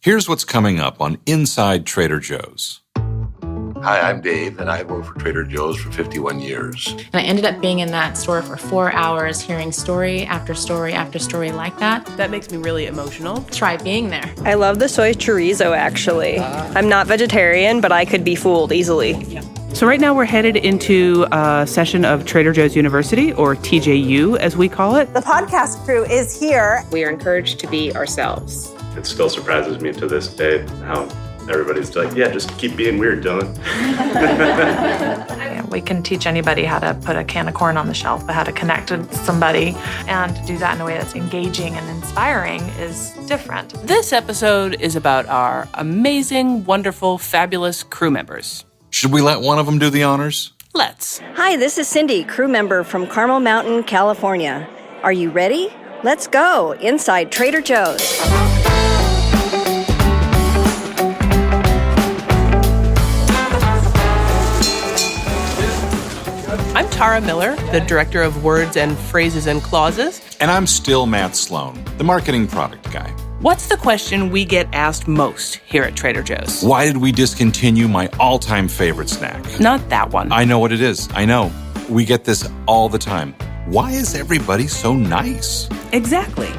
Here's what's coming up on Inside Trader Joe's. Hi, I'm Dave, and I've worked for Trader Joe's for 51 years. And I ended up being in that store for 4 hours, hearing story after story after story like that. That makes me really emotional. Try being there. I love the soy chorizo, actually. I'm not vegetarian, but I could be fooled easily. So right now we're headed into a session of Trader Joe's University, or TJU as we call it. The podcast crew is here. We are encouraged to be ourselves. It still surprises me to this day how everybody's like, yeah, just keep being weird, Dylan. We can teach anybody how to put a can of corn on the shelf, but how to connect with somebody and to do that in a way that's engaging and inspiring is different. This episode is about our amazing, wonderful, fabulous crew members. Should we let one of them do the honors? Let's. Hi, this is Cindy, crew member from Carmel Mountain, California. Are you ready? Let's go inside Trader Joe's. I'm Tara Miller, the Director of Words and Phrases and Clauses. And I'm still Matt Sloan, the marketing product guy. What's the question we get asked most here at Trader Joe's? Why did we discontinue my all-time favorite snack? Not that one. I know what it is. I know. We get this all the time. Why is everybody so nice? Exactly.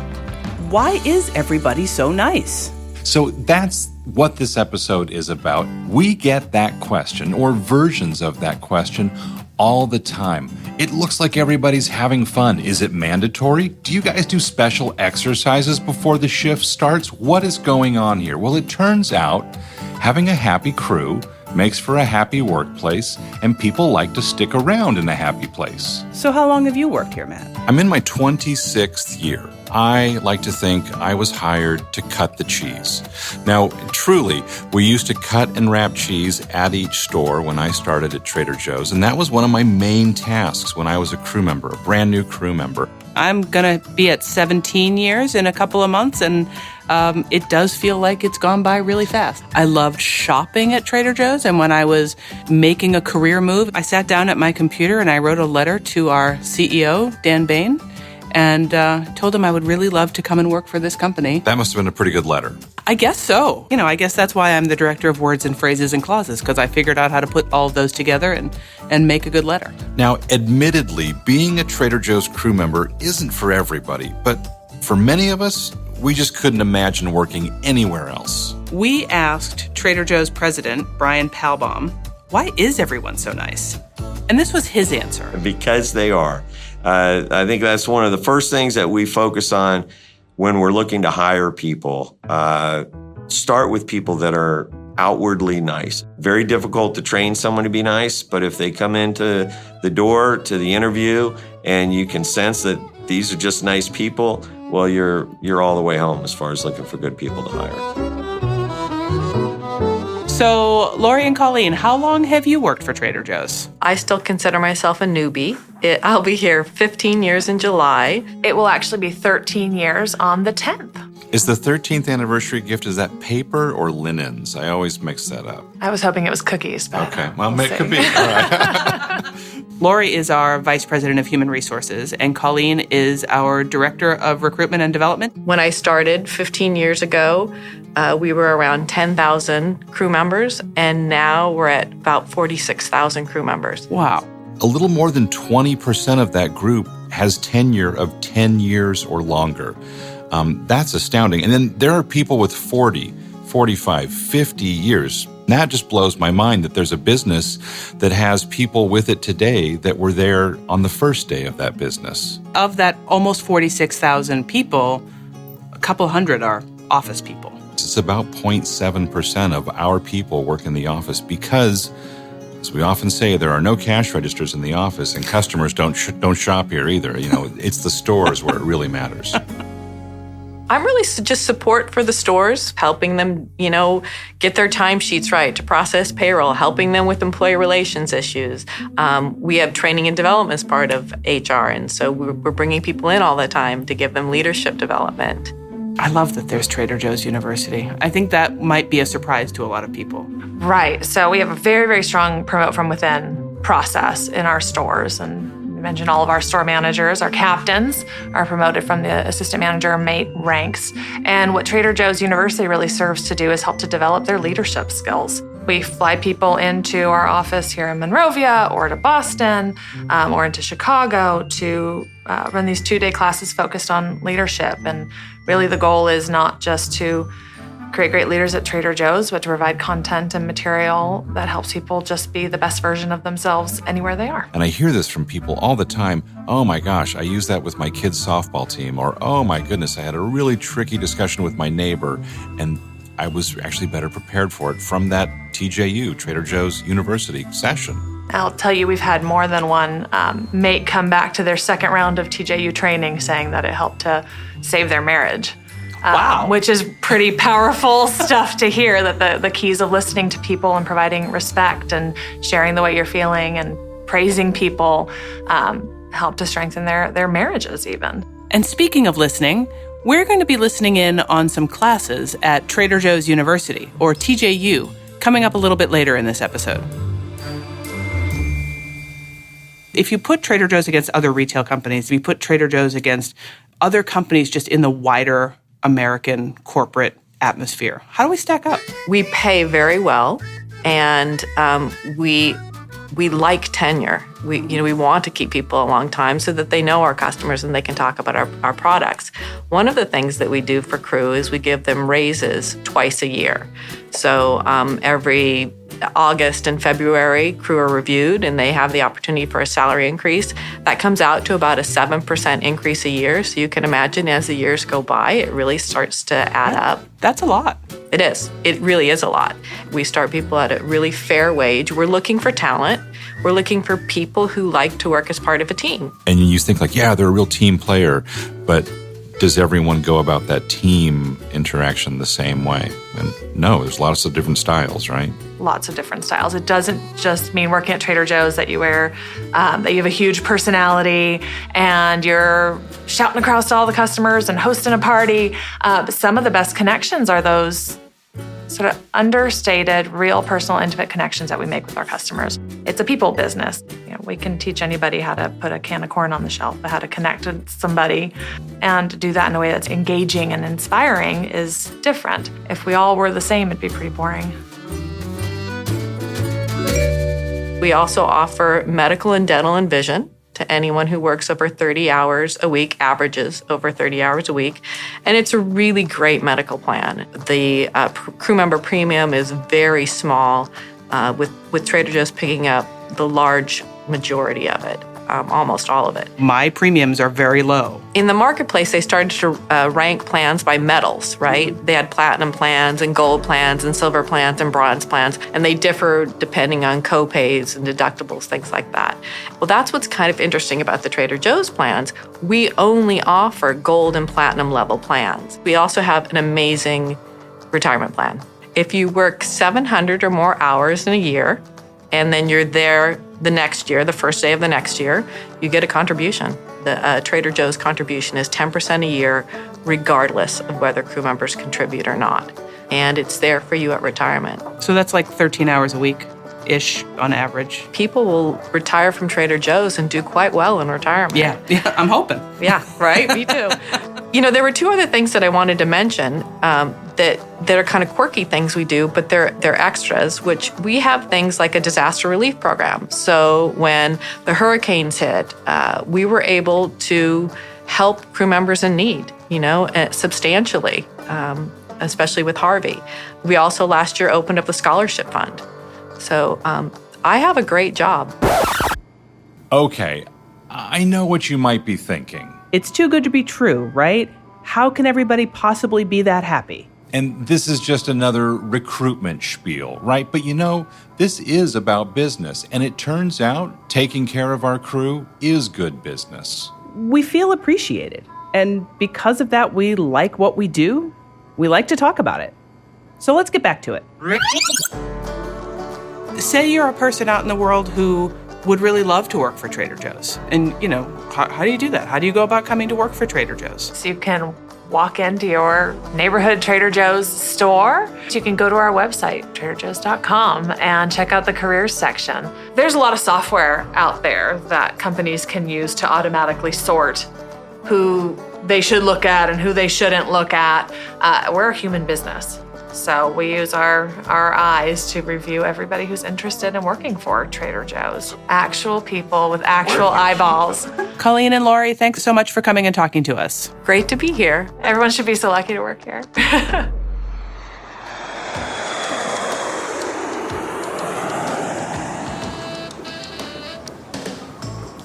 Why is everybody so nice? So that's what this episode is about. We get that question, or versions of that question, all the time. It looks like everybody's having fun. Is it mandatory? Do you guys do special exercises before the shift starts? What is going on here? Well, it turns out having a happy crew makes for a happy workplace, and people like to stick around in a happy place. So how long have you worked here, Matt? I'm in my 26th year. I like to think I was hired to cut the cheese. Now, truly, we used to cut and wrap cheese at each store when I started at Trader Joe's, and that was one of my main tasks when I was a crew member, a brand new crew member. I'm going to be at 17 years in a couple of months, and it does feel like it's gone by really fast. I loved shopping at Trader Joe's, and when I was making a career move, I sat down at my computer and I wrote a letter to our CEO, Dan Bain, and told him I would really love to come and work for this company. That must have been a pretty good letter. I guess so. I guess that's why I'm the Director of Words and Phrases and Clauses, because I figured out how to put all of those together and make a good letter. Now, admittedly, being a Trader Joe's crew member isn't for everybody, but for many of us, we just couldn't imagine working anywhere else. We asked Trader Joe's president, Brian Palbaum, why is everyone so nice? And this was his answer. Because they are. I think that's one of the first things that we focus on when we're looking to hire people. Start with people that are outwardly nice. Very difficult to train someone to be nice, but if they come into the door to the interview and you can sense that these are just nice people, well, you're all the way home as far as looking for good people to hire. So, Lori and Colleen, how long have you worked for Trader Joe's? I still consider myself a newbie. I'll be here 15 years in July. It will actually be 13 years on the 10th. Is the 13th anniversary gift, is that paper or linens? I always mix that up. I was hoping it was cookies, but okay, well, it could be. All right. Lori is our Vice President of Human Resources, and Colleen is our Director of Recruitment and Development. When I started 15 years ago, we were around 10,000 crew members, and now we're at about 46,000 crew members. Wow. A little more than 20% of that group has tenure of 10 years or longer. That's astounding. And then there are people with 40, 45, 50 years. That just blows my mind that there's a business that has people with it today that were there on the first day of that business. Of that almost 46,000 people, a couple hundred are office people. It's about 0.7% of our people work in the office because, as we often say, there are no cash registers in the office, and customers don't shop here either. It's the stores where it really matters. I'm really just support for the stores, helping them, get their timesheets right, to process payroll, helping them with employee relations issues. We have training and development as part of HR, and so we're bringing people in all the time to give them leadership development. I love that there's Trader Joe's University. I think that might be a surprise to a lot of people. Right. So we have a very, very strong promote from within process in our stores, and mentioned all of our store managers, our captains, are promoted from the assistant manager mate ranks. And what Trader Joe's University really serves to do is help to develop their leadership skills. We fly people into our office here in Monrovia or to Boston or into Chicago to run these 2-day classes focused on leadership. And really the goal is not just to create great leaders at Trader Joe's, but to provide content and material that helps people just be the best version of themselves anywhere they are. And I hear this from people all the time. Oh my gosh, I use that with my kids' softball team. Or, oh my goodness, I had a really tricky discussion with my neighbor, and I was actually better prepared for it from that TJU, Trader Joe's University session. I'll tell you, we've had more than one mate come back to their second round of TJU training saying that it helped to save their marriage. Wow. Which is pretty powerful stuff to hear, that the keys of listening to people and providing respect and sharing the way you're feeling and praising people help to strengthen their marriages even. And speaking of listening, we're going to be listening in on some classes at Trader Joe's University, or TJU, coming up a little bit later in this episode. If you put Trader Joe's against other retail companies, if you put Trader Joe's against other companies just in the wider American corporate atmosphere, how do we stack up? We pay very well, and we like tenure. We want to keep people a long time so that they know our customers and they can talk about our products. One of the things that we do for crew is we give them raises twice a year. So every August and February, crew are reviewed and they have the opportunity for a salary increase. That comes out to about a 7% increase a year. So you can imagine as the years go by, it really starts to add up. That's a lot. It is. It really is a lot. We start people at a really fair wage. We're looking for talent. We're looking for people who like to work as part of a team. And you think like, yeah, they're a real team player, but does everyone go about that team interaction the same way? And no, there's lots of different styles, right? Lots of different styles. It doesn't just mean working at Trader Joe's that you wear, that you have a huge personality and you're shouting across to all the customers and hosting a party. Some of the best connections are those sort of understated, real, personal, intimate connections that we make with our customers. It's a people business. We can teach anybody how to put a can of corn on the shelf, but how to connect with somebody and do that in a way that's engaging and inspiring is different. If we all were the same, it'd be pretty boring. We also offer medical and dental and vision to anyone who works over 30 hours a week, averages over 30 hours a week. And it's a really great medical plan. The crew member premium is very small, with Trader Joe's picking up the large majority of it, almost all of it. My premiums are very low. In the marketplace, they started to rank plans by metals, right? They had platinum plans and gold plans and silver plans and bronze plans, and they differ depending on co-pays and deductibles, things like that. Well, that's what's kind of interesting about the Trader Joe's plans. We only offer gold and platinum level plans. We also have an amazing retirement plan. If you work 700 or more hours in a year, and then you're there the next year, the first day of the next year, you get a contribution. The Trader Joe's contribution is 10% a year, regardless of whether crew members contribute or not. And it's there for you at retirement. So that's like 13 hours a week-ish on average. People will retire from Trader Joe's and do quite well in retirement. Yeah, I'm hoping. Yeah, right? Me too. There were two other things that I wanted to mention that are kind of quirky things we do, but they're extras, which we have things like a disaster relief program. So when the hurricanes hit, we were able to help crew members in need, substantially, especially with Harvey. We also last year opened up the scholarship fund. So I have a great job. Okay, I know what you might be thinking. It's too good to be true, right? How can everybody possibly be that happy? And this is just another recruitment spiel, right? But this is about business. And it turns out taking care of our crew is good business. We feel appreciated. And because of that, we like what we do. We like to talk about it. So let's get back to it. Say you're a person out in the world who would really love to work for Trader Joe's. And, how do you do that? How do you go about coming to work for Trader Joe's? So you can walk into your neighborhood Trader Joe's store, you can go to our website, traderjoes.com, and check out the careers section. There's a lot of software out there that companies can use to automatically sort who they should look at and who they shouldn't look at. We're a human business. So we use our eyes to review everybody who's interested in working for Trader Joe's. Actual people with actual eyeballs. Colleen and Lori, thanks so much for coming and talking to us. Great to be here. Everyone should be so lucky to work here.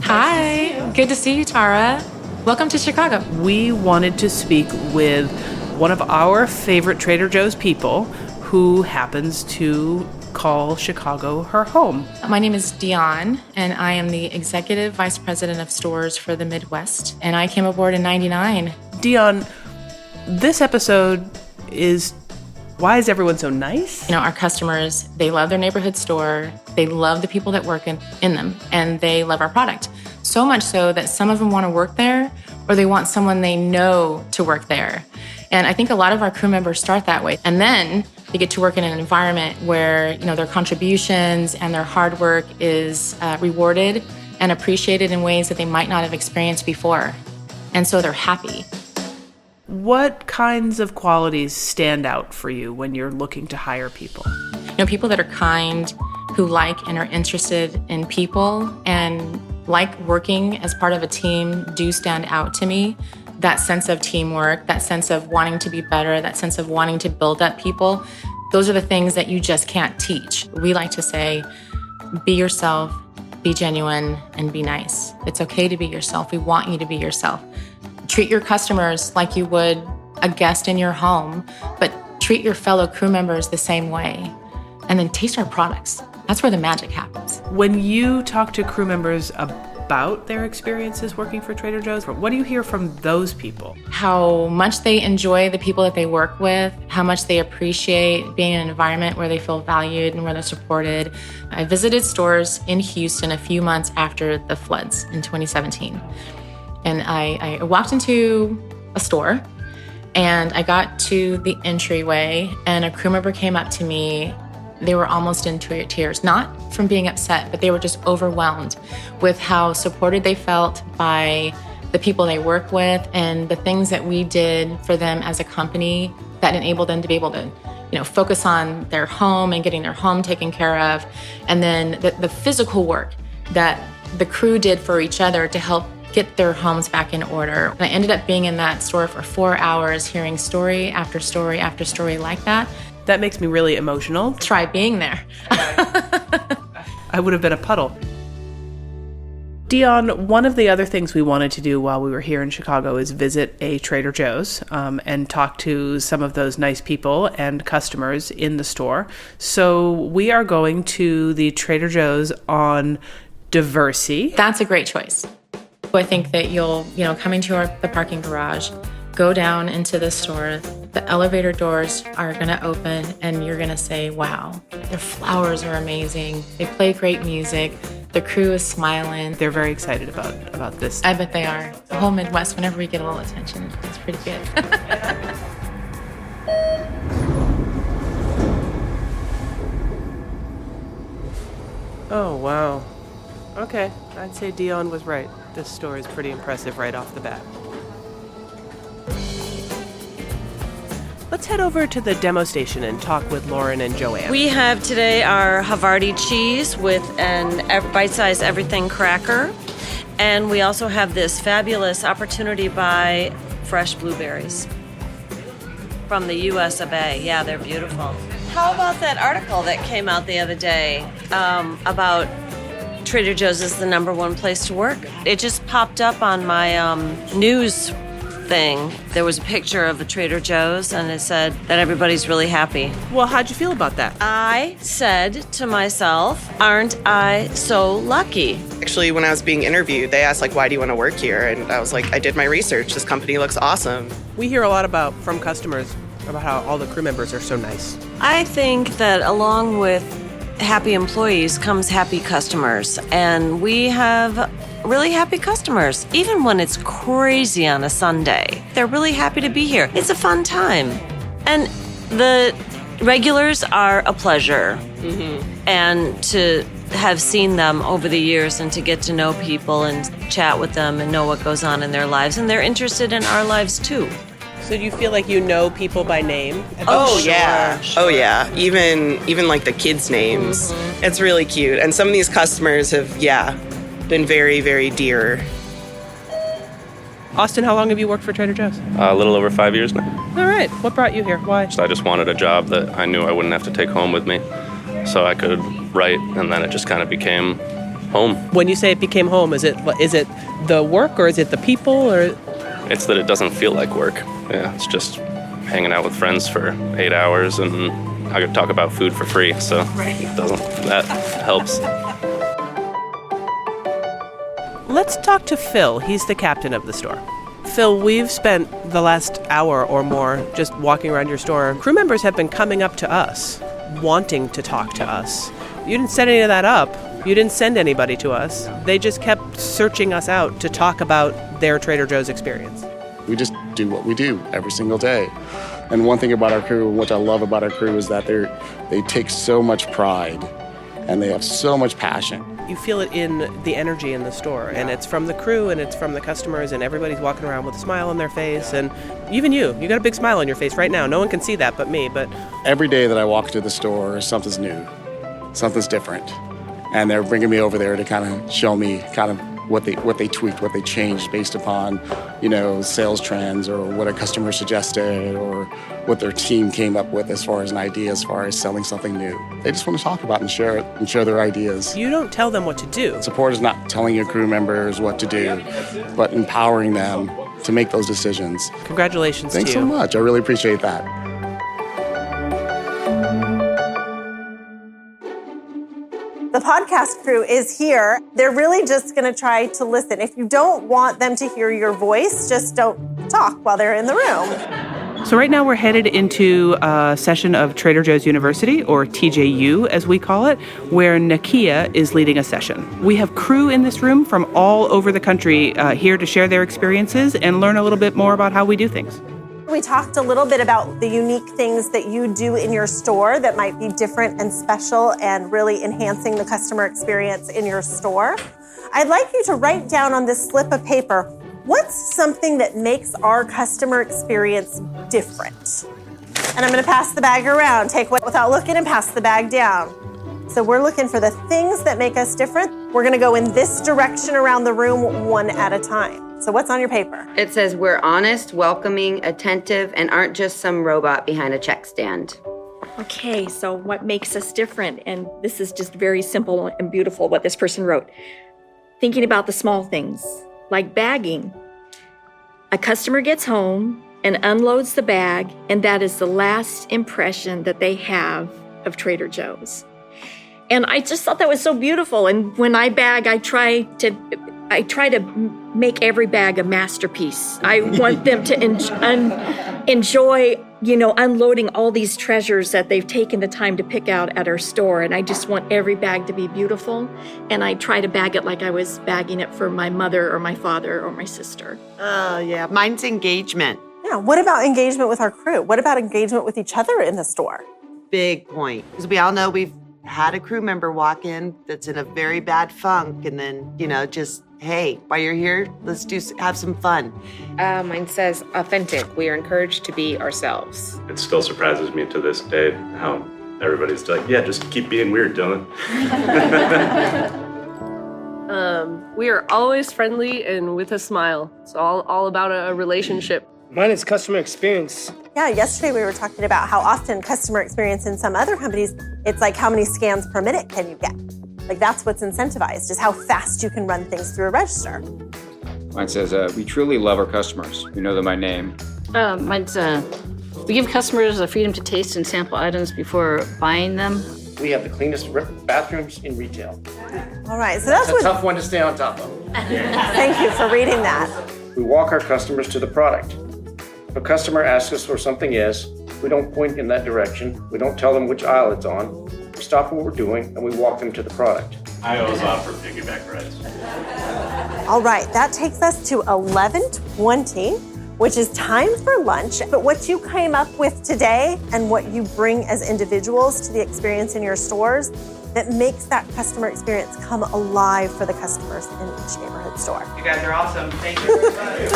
Hi, good to see you, Tara. Welcome to Chicago. We wanted to speak with one of our favorite Trader Joe's people who happens to call Chicago her home. My name is Dion, and I am the Executive Vice President of Stores for the Midwest, and I came aboard in '99. Dion, this episode is, why is everyone so nice? Our customers, they love their neighborhood store, they love the people that work in them, and they love our product. So much so that some of them want to work there, or they want someone they know to work there. And I think a lot of our crew members start that way. And then they get to work in an environment where, their contributions and their hard work is rewarded and appreciated in ways that they might not have experienced before. And so they're happy. What kinds of qualities stand out for you when you're looking to hire people? People that are kind, who like and are interested in people and like working as part of a team do stand out to me. That sense of teamwork, that sense of wanting to be better, that sense of wanting to build up people, those are the things that you just can't teach. We like to say, be yourself, be genuine, and be nice. It's okay to be yourself. We want you to be yourself. Treat your customers like you would a guest in your home, but treat your fellow crew members the same way. And then taste our products. That's where the magic happens. When you talk to crew members about their experiences working for Trader Joe's, what do you hear from those people? How much they enjoy the people that they work with, how much they appreciate being in an environment where they feel valued and where they're supported. I visited stores in Houston a few months after the floods in 2017. And I walked into a store and I got to the entryway and a crew member came up to me. They were almost in tears, not from being upset, but they were just overwhelmed with how supported they felt by the people they work with and the things that we did for them as a company that enabled them to be able to, focus on their home and getting their home taken care of. And then the physical work that the crew did for each other to help get their homes back in order. And I ended up being in that store for 4 hours, hearing story after story after story like that. That makes me really emotional. Try being there. I would have been a puddle. Dion, one of the other things we wanted to do while we were here in Chicago is visit a Trader Joe's and talk to some of those nice people and customers in the store. So we are going to the Trader Joe's on Diversey. That's a great choice. I think that you'll, come into the parking garage, go down into the store, the elevator doors are going to open and you're going to say, wow, their flowers are amazing. They play great music. The crew is smiling. They're very excited about this. I bet they are. The whole Midwest, whenever we get a little attention, it's pretty good. Oh, wow. Okay, I'd say Dion was right. This store is pretty impressive right off the bat. Let's head over to the demo station and talk with Lauren and Joanne. We have today our Havarti cheese with an bite-sized everything cracker. And we also have this fabulous opportunity buy fresh blueberries from the US of A. Yeah, they're beautiful. How about that article that came out the other day about Trader Joe's is the #1 place to work? It just popped up on my news thing. There was a picture of a Trader Joe's and it said that everybody's really happy. Well, how'd you feel about that? I said to myself, aren't I so lucky? Actually, when I was being interviewed, they asked, why do you want to work here? And I was like, I did my research. This company looks awesome. We hear a lot from customers about how all the crew members are so nice. I think that along with happy employees comes happy customers. And we have really happy customers, even when it's crazy on a Sunday. They're really happy to be here. It's a fun time. And the regulars are a pleasure. And to have seen them over the years and to get to know people and chat with them and know what goes on in their lives. And they're interested in our lives too. So do you feel like you know people by name? Sure. Yeah. Oh yeah. Even like the kids' names. It's really cute. And some of these customers have, been very, very dear. Austin, how long have you worked for Trader Joe's? A little over 5 years now. All right. What brought you here? Why? I just wanted a job that I knew I wouldn't have to take home with me, so I could write, and then it just kind of became home. When you say it became home, is it the work or is it the people or? It's that it doesn't feel like work. Yeah, it's just hanging out with friends for 8 hours, and I could talk about food for free, so that helps. Let's talk to Phil. He's the captain of the store. Phil, we've spent the last hour or more just walking around your store. Crew members have been coming up to us, wanting to talk to us. You didn't set any of that up. You didn't send anybody to us. They just kept searching us out to talk about their Trader Joe's experience. We just do what we do every single day. And one thing about our crew, what I love about our crew, is that they take so much pride and they have so much passion. You feel it in the energy in the store, and it's from the crew and it's from the customers, and everybody's walking around with a smile on their face, and even you got a big smile on your face right now. No one can see that but me, but every day that I walk to the store, something's new, something's different, and they're bringing me over there to kind of show me kind of what they tweaked, what they changed based upon, sales trends or what a customer suggested or what their team came up with as far as an idea, as far as selling something new. They just want to talk about and share it and share their ideas. You don't tell them what to do. Support is not telling your crew members what to do, but empowering them to make those decisions. Congratulations Thanks to you. so much. I really appreciate that. The podcast crew is here. They're really just going to try to listen. If you don't want them to hear your voice, just don't talk while they're in the room. So right now we're headed into a session of Trader Joe's University, or TJU as we call it, where Nakia is leading a session. We have crew in this room from all over the country here to share their experiences and learn a little bit more about how we do things. We talked a little bit about the unique things that you do in your store that might be different and special and really enhancing the customer experience in your store. I'd like you to write down on this slip of paper, what's something that makes our customer experience different? And I'm going to pass the bag around. Take one without looking and pass the bag down. So we're looking for the things that make us different. We're going to go in this direction around the room one at a time. So what's on your paper? It says we're honest, welcoming, attentive, and aren't just some robot behind a check stand. Okay, so what makes us different? And this is just very simple and beautiful what this person wrote. Thinking about the small things, like bagging. A customer gets home and unloads the bag, and that is the last impression that they have of Trader Joe's. And I just thought that was so beautiful. And when I bag, I try to make every bag a masterpiece. I want them to enjoy, unloading all these treasures that they've taken the time to pick out at our store. And I just want every bag to be beautiful. And I try to bag it like I was bagging it for my mother or my father or my sister. Oh, yeah. Mine's engagement. Yeah. What about engagement with our crew? What about engagement with each other in the store? Big point. Because we all know we've had a crew member walk in that's in a very bad funk, and then, just, hey, while you're here, let's have some fun. Mine says authentic. We are encouraged to be ourselves. It still surprises me to this day how everybody's like, yeah, just keep being weird, Dylan. We are always friendly and with a smile. It's all about a relationship. Mine is customer experience. Yeah, yesterday we were talking about how often customer experience in some other companies, it's like how many scans per minute can you get? Like that's what's incentivized, is how fast you can run things through a register. Mine says, we truly love our customers. We know them by name. Mine's, we give customers the freedom to taste and sample items before buying them. We have the cleanest bathrooms in retail. All right, so that's a tough one to stay on top of. Thank you for reading that. We walk our customers to the product. If a customer asks us where something is, We don't point in that direction. We don't tell them which aisle it's on. We stop what we're doing and we walk them to the product. I always offer piggyback rides. All right, that takes us to 11:20, which is time for lunch. But what you came up with today and what you bring as individuals to the experience in your stores that makes that customer experience come alive for the customers in each neighborhood store. You guys are awesome. Thank you very much.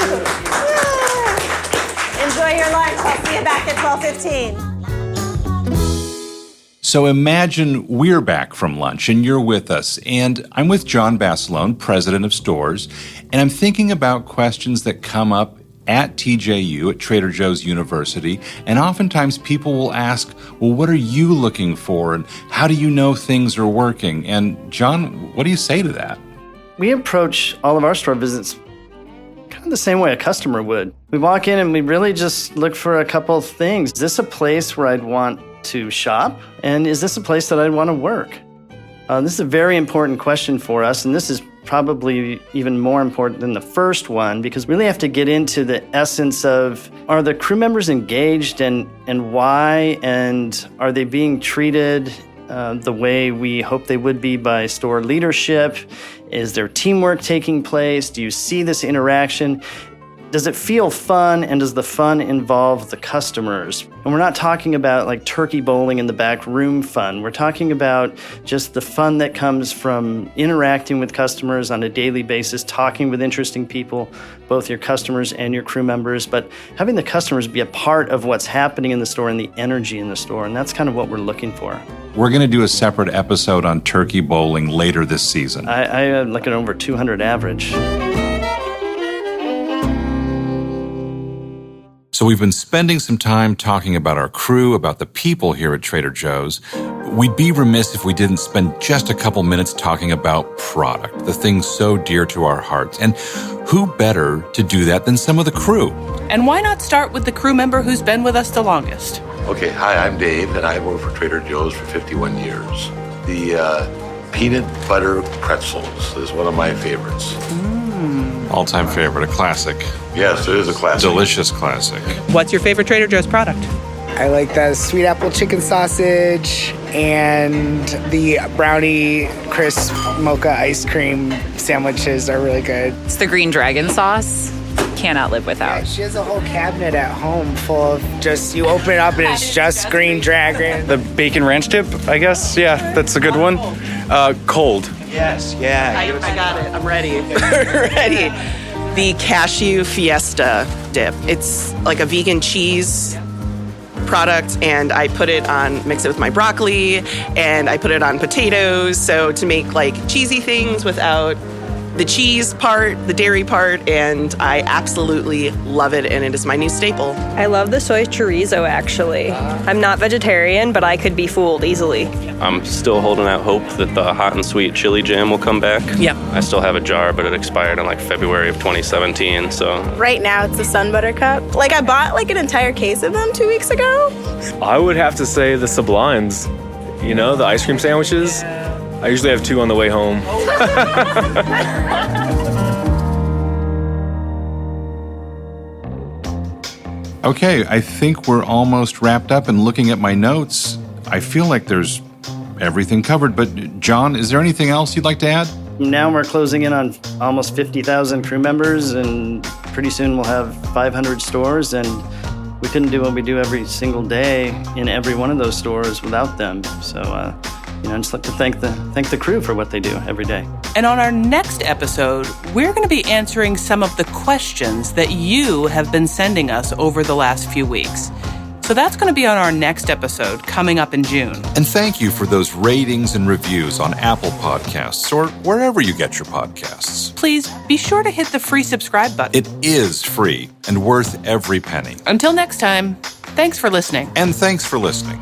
Enjoy your lunch. I'll see you back at 12:15. So imagine we're back from lunch and you're with us, and I'm with John Basilone, president of stores, and I'm thinking about questions that come up at TJU, at Trader Joe's University, and oftentimes people will ask, well, what are you looking for, and how do you know things are working? And John, what do you say to that? We approach all of our store visits kind of the same way a customer would. We walk in and we really just look for a couple of things. Is this a place where I'd want to shop? And is this a place that I'd want to work? This is a very important question for us, and this is probably even more important than the first one, because we really have to get into the essence of, are the crew members engaged and why, and are they being treated the way we hope they would be by store leadership? Is there teamwork taking place? Do you see this interaction? Does it feel fun, and does the fun involve the customers? And we're not talking about like turkey bowling in the back room fun. We're talking about just the fun that comes from interacting with customers on a daily basis, talking with interesting people, both your customers and your crew members, but having the customers be a part of what's happening in the store and the energy in the store. And that's kind of what we're looking for. We're going to do a separate episode on turkey bowling later this season. I'm looking at over 200 average. So we've been spending some time talking about our crew, about the people here at Trader Joe's. We'd be remiss if we didn't spend just a couple minutes talking about product, the thing so dear to our hearts. And who better to do that than some of the crew? And why not start with the crew member who's been with us the longest? Okay, hi, I'm Dave, and I've worked for Trader Joe's for 51 years. The peanut butter pretzels is one of my favorites. All-time favorite, a classic. Yes, it is a classic. Delicious classic. What's your favorite Trader Joe's product? I like the sweet apple chicken sausage and the brownie crisp mocha ice cream sandwiches are really good. It's the green dragon sauce. Cannot live without. Yeah, she has a whole cabinet at home full of just, you open it up and it's just green dragon. The bacon ranch dip, I guess. Yeah, that's a good one. Cold. Yes, yeah. I got it. I'm ready. Ready. The Cashew Fiesta Dip. It's like a vegan cheese product, and I put it on, mix it with my broccoli, and I put it on potatoes. So to make like cheesy things without the cheese part, the dairy part, and I absolutely love it, and it is my new staple. I love the soy chorizo, actually. I'm not vegetarian, but I could be fooled easily. I'm still holding out hope that the hot and sweet chili jam will come back. Yep. I still have a jar, but it expired in like February of 2017, so. Right now, it's the Sun Butter Cup. Like, I bought like an entire case of them 2 weeks ago. I would have to say the Sublimes. You know, the ice cream sandwiches. I usually have 2 on the way home. Okay, I think we're almost wrapped up, and looking at my notes, I feel like there's everything covered. But John, is there anything else you'd like to add? Now we're closing in on almost 50,000 crew members, and pretty soon we'll have 500 stores, and we couldn't do what we do every single day in every one of those stores without them. So, I'd just like to thank the crew for what they do every day. And on our next episode, we're going to be answering some of the questions that you have been sending us over the last few weeks. So that's going to be on our next episode coming up in June. And thank you for those ratings and reviews on Apple Podcasts or wherever you get your podcasts. Please be sure to hit the free subscribe button. It is free and worth every penny. Until next time, thanks for listening. And thanks for listening.